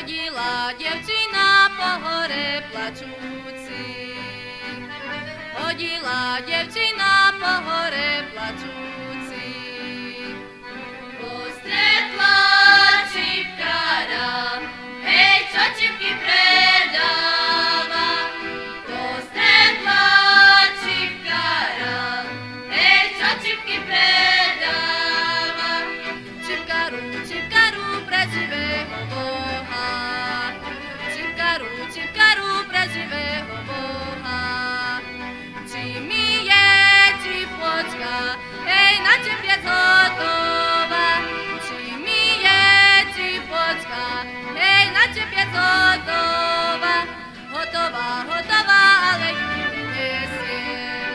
Chodila devčina po hore plačúci. Chodila devčina po hore plačúci. Postretla čipkára, hej, čo čipky predáva. Postretla čipkára, hej, čo čipky predáva. Čipkaru, čipkaru pre živého Boha. Čipkaru, čipkaru pre živého Boha. Či mi je čipočka, hej, na čepiec hotová. Či mi je čipočka, hej, na čepiec hotová. Hotová, hotová, ale ju nesiem.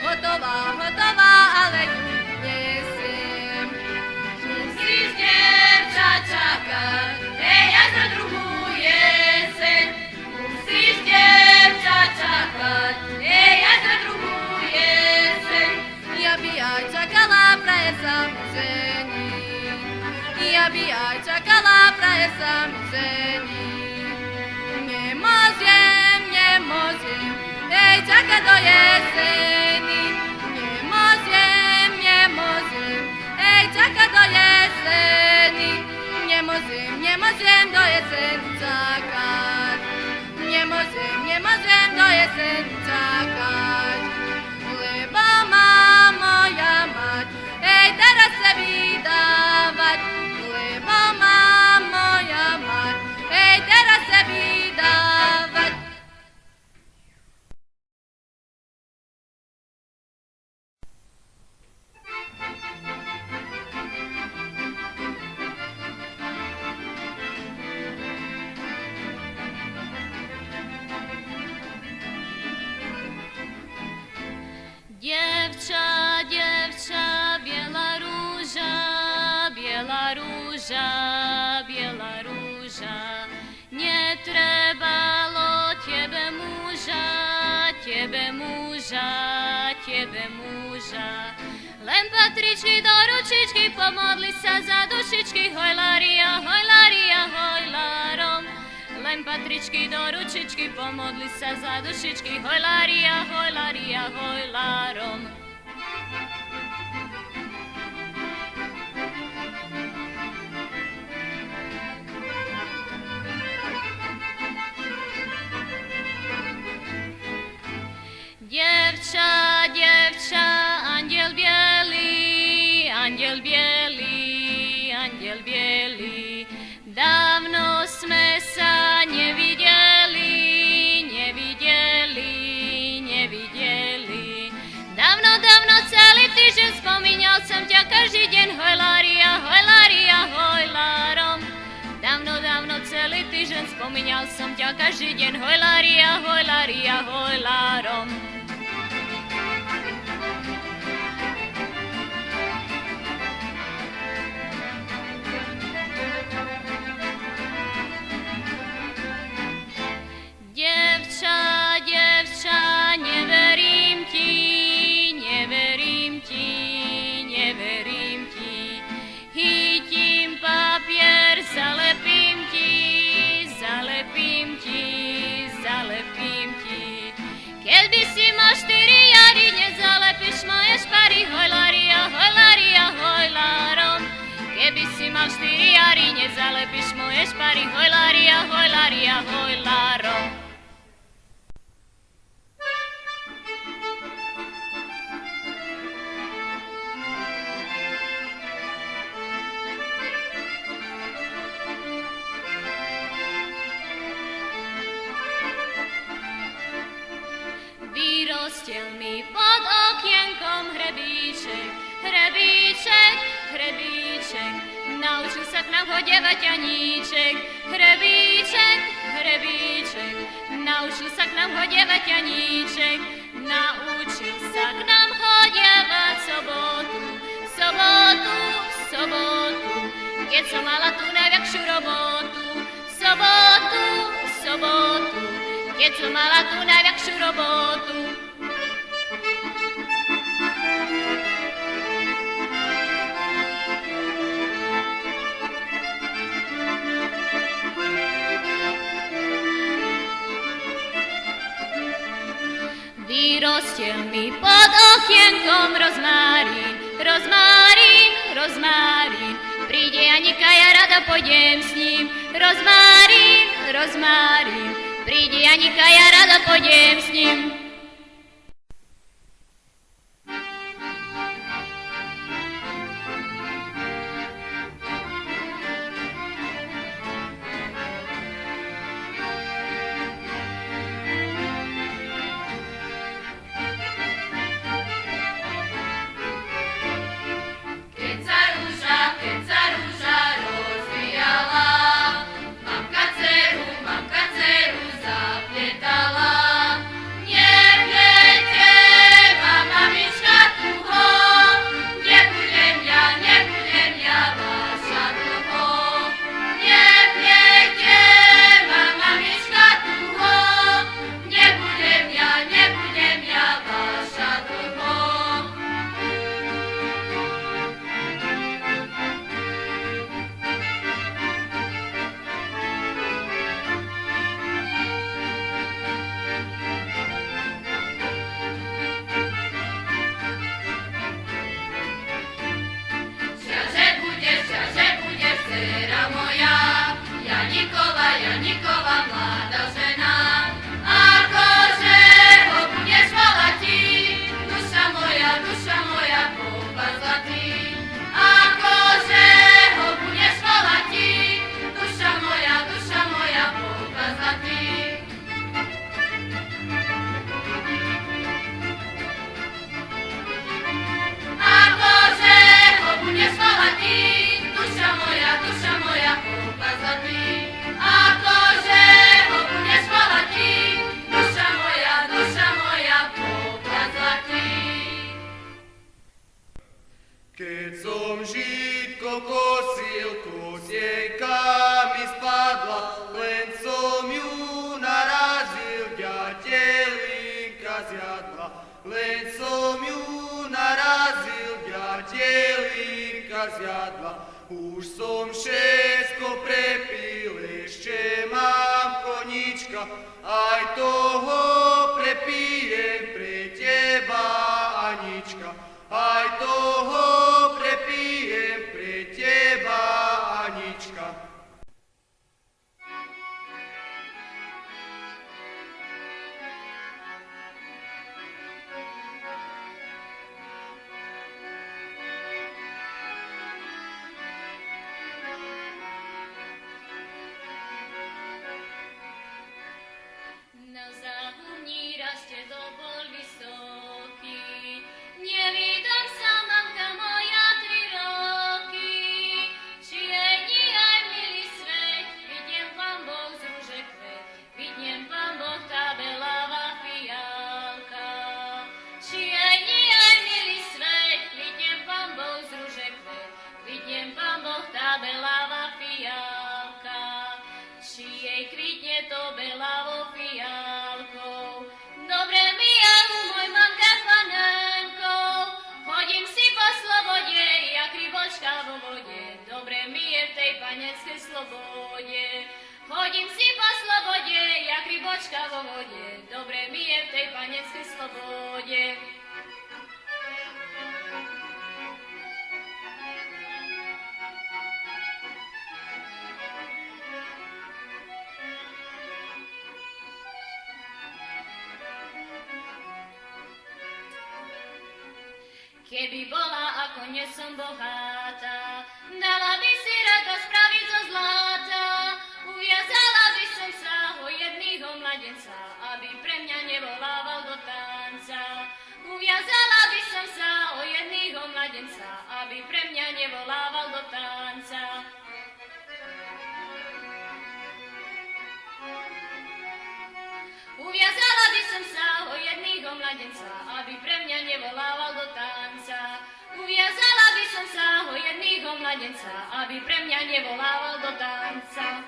Hotová, hotová, ale ju nesiem. Musíš, devča, čakať, hej, až na druhú jeseň. Musíš, devča, čakať, hej, až na druhú jeseň. Ja by aj čakala, praje sa mi žení. Ja by aj čakala, praje sa mi žení. Nemôžem, nemôžem, hej, čakať do jeseni. Nemôžem, nemôžem, hej, čakať do jeseni. Nemôžem, nemôžem do jeseni čakať. Nemôžem, nemôžem do jeseni čakať. Lebo má moja mať, hej, teraz sa vydávať. Lebo má moja mať, hej, teraz sa vydávať. Devča, devča, biela rúža, biela rúža, biela rúža. Netrebalo tebe muža, tebe muža, tebe muža. Len patričky do ručičky, pomodli sa za dušičky, hojlaria, hojlaria, hojlarom. Len patričky do ručičky, pomodli sa za dušičky, hojlaria, hojlaria, hojlarom. Devča, devča, andiel bielý, andiel bielý, andiel bielý. Dávno sme sa nevideli, nevideli, nevideli. Dávno, dávno celý týždeň spomínal som ťa každý deň, hojlaria, hojlaria, hojlarom. Dávno, dávno celý týždeň spomínal som ťa každý deň, hojlaria, hojlaria, hojlarom. Devča, devča, neverím ti, neverím ti, neverím ti. Chytím papier, zalepím ti, zalepím ti, zalepím ti. Keď by si mal 4 jary, nezalepíš moje špary, hojlaria, hojlaria, hojlarom. Keby si mal 4 jary, nezalepíš moje špary, hojlaria, hojlaria, hojlarom. Vyrostil mi pod okienkom hrebíček, hrebíček, hrebíček. Naučil sa k nám chodievať Janíček, hrebíček, hrebíček. Naučil sa k nám chodievať Janíček, naučil sa k nám chodievať sobotu, sobotu, sobotu. Keď som mala tú najväčšiu robotu, sobotu, sobotu. Keď som mala tú najväčšiu robotu. rozstiel mi pod okienkom rozmárin, rozmárin, rozmárin. Príde Janika, ja rada pôjdem s ním, rozmárin, rozmárin. Príde Janika, ja rada pôjdem s ním. Keď sa rúža rozvíjala, mamka dceru zapletala. Neviete, mamička tuho, nebudem ja vaša dlho. Neviete, mamička tuho, nebudem ja vaša dlho. Že budeš, dcera moja, Janikova mladá žena. Akože ho budeš volať ty, duša moja, popadla ty. Akože ho budeš volať ty, duša moja, popadla ty. Akože ho budeš volať ty, duša moja, popadla ty. Akože ho budeš volať ty, duša moja, popadla ty. Keď som žitko kosil, kosienka mi spadla, len som ju narazil, ďatelinka zjadla. Len som ju narazil, ďatelinka zjadla. Už som všetko prepil, ešte mám konička, aj toho prepijem pre teba, Anička. Aj toho prepijem pre teba, Anička. Na záhubní rastie zobol vysoký, nevídam sa, mamka moja, 3 roky. Či jej nie aj milý svet, vidiem Pán Boh z rúže kvet, vidiem Pán Boh tá belavá fialka. Či jej nie aj milý svet, vidiem Pán Boh z rúže kvet, vidiem Pán Boh tá belavá fialka. Či jej kvitne to belavou fialkou. Dobre mi je môj mamka s panenkou, chodím si po slobode, jak rybočka vo vode. Dobre mi je v tej panenskej slobode. Chodím si po slobode, jak rybočka vo vode. Dobre mi je v tej panenskej slobode. Keby bola, ako nie som bohatá, dala by si radosť spraviť zo zlata. Uviazala by som sa o jedného mladenca, aby pre mňa nevolával do tanca. Uviazala by som sa o jedného mladenca, aby pre mňa nevolával do tanca. Uviazala by som sa o jedného mladenca, aby pre mňa nevolával do tanca. Uviazala by som sa o jedného mladenca, aby pre mňa nevolával do tanca.